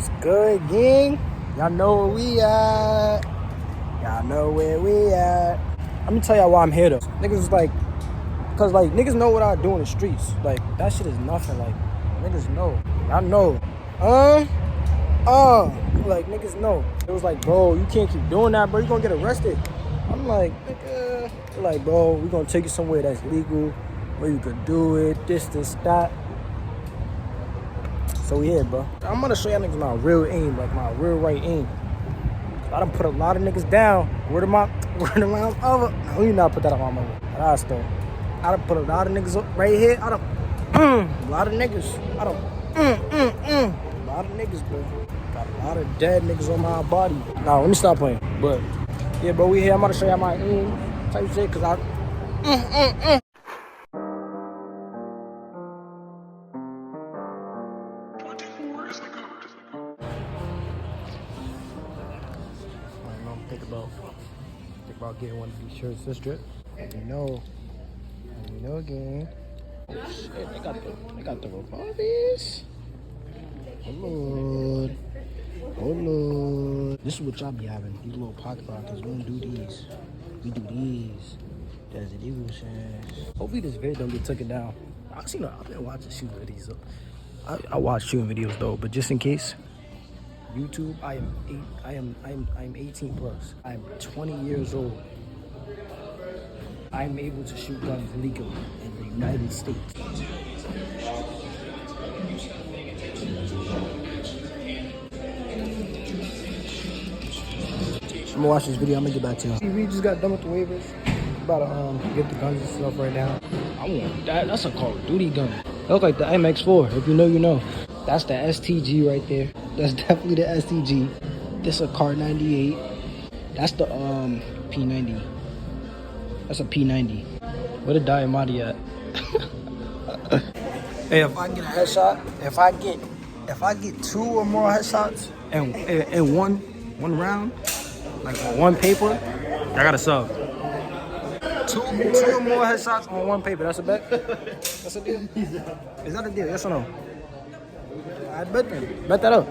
What's good, gang? Y'all know where we at. Y'all know where we at. Let me tell y'all why I'm here though. Niggas is like, cause like niggas know what I do in the streets. Like that shit is nothing. Like niggas know. Y'all know. Like niggas know. It was like, bro, you can't keep doing that, bro. You gonna get arrested. I'm like, nigga. They're like, bro, we gonna take you somewhere that's legal, where you could do it. This, that. So we here, bro. I'm gonna show y'all niggas my real aim, like my real right aim. I done put a lot of niggas down. Word of my mother. No, you not put that on my mother. That's though. I done put a lot of niggas up right here. I done, a lot of niggas. I done, a lot of niggas, bro. Got a lot of dead niggas on my body. Nah, let me stop playing. But yeah, bro, we here. I'm gonna show y'all my aim type shit, cause I. Think about getting one of these shirts. This drip. You know again. Oh shit, they got the revolvers. Oh Lord. This is what y'all be having. These little pocket rockets. We don't do these. We do these. That's the Eagle shit. Hopefully this video don't get taken down. I've been watching shooting videos. I watch shooting videos though, but just in case. YouTube, I am 18 plus. I'm 20 years old. I'm able to shoot guns legally in the United States. I'm gonna watch this video. I'm gonna get back to you. We just got done with the waivers. About to get the guns and stuff right now. I want that. That's a Call of Duty gun. It looks like the MX4. If you know, you know. That's the STG right there. That's definitely the STG. This a Car 98. That's the P90. That's a P90. Where the Diamante at? Hey, if I get a headshot, if I get 2 or more headshots in one round, like on one paper, I got a sub. Two or more headshots on one paper. That's a bet. That's a deal. Is that a deal? Yes or no? I bet them. Bet that up.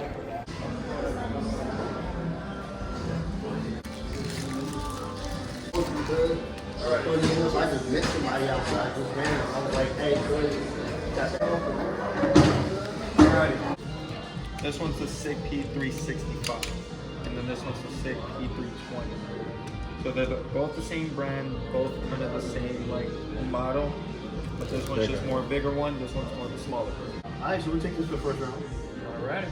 I just met somebody outside this man. I was like, hey, Alrighty. This one's the SIG P365. And then this one's the SIG P320. So they're both the same brand, both kind of the same like model. But this one's just more bigger one, this one's more the smaller version. Alright, so we'll take this to the first round. Alright.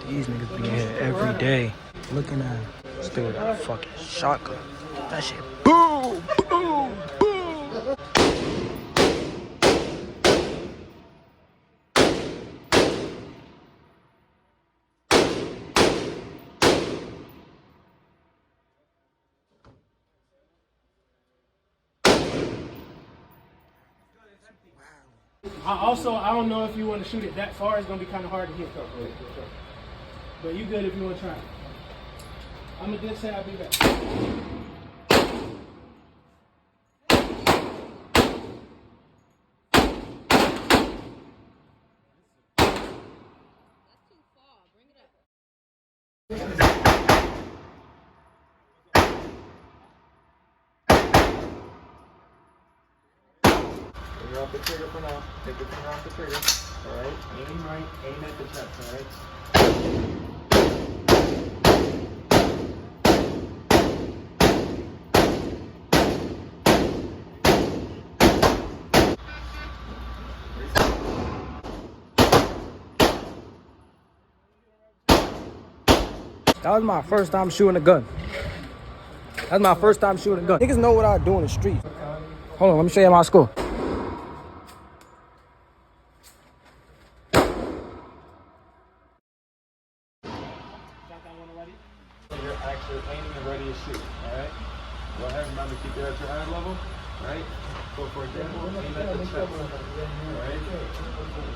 These niggas be here every day looking at still that fucking shotgun. That shit boom, boom, boom. I don't know if you want to shoot it that far. It's going to be kind of hard to hit though. But you good if you want to try it. I'm at this side, I'll be back. Finger off the trigger for now. Take your finger off the trigger. Alright? Aim right, aim at the chest, alright? That was my first time shooting a gun. That's my first time shooting a gun. Niggas know what I do in the streets. Hold on, let me show you my score. You're actually aiming and ready to shoot, alright? Go ahead, remember to keep it at your eye level, right? So for example, aim at the chest, alright? Aim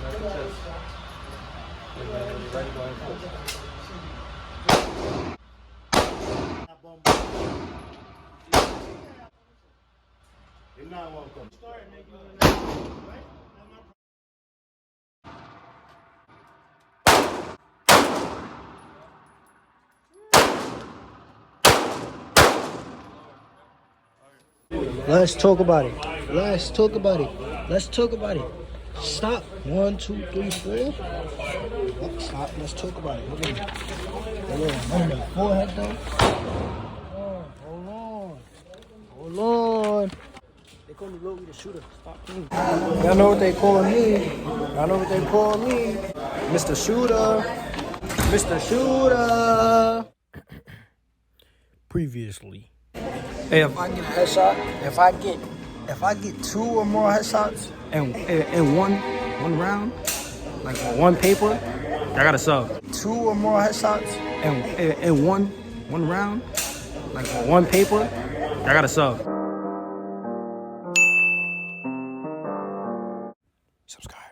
at the chest. And then when you're ready, go ahead and push. not welcome. Start and make you right? That's my Let's talk about it. Let's talk about it. Let's talk about it. Stop. 1, 2, 3, 4. Oh, stop. Let's talk about it. Hold on. On the forehead though. Hold on. Hold on. They call me Logie the shooter. Stop playing. Y'all know what they call me. Y'all know what they call me. Mr. Shooter. Mr. Shooter. Previously. Hey, if I get a headshot, if I get 2 or more headshots in one round, like one paper, I got a sub. 2 or more headshots in one round, like one paper, I got a sub. Subscribe.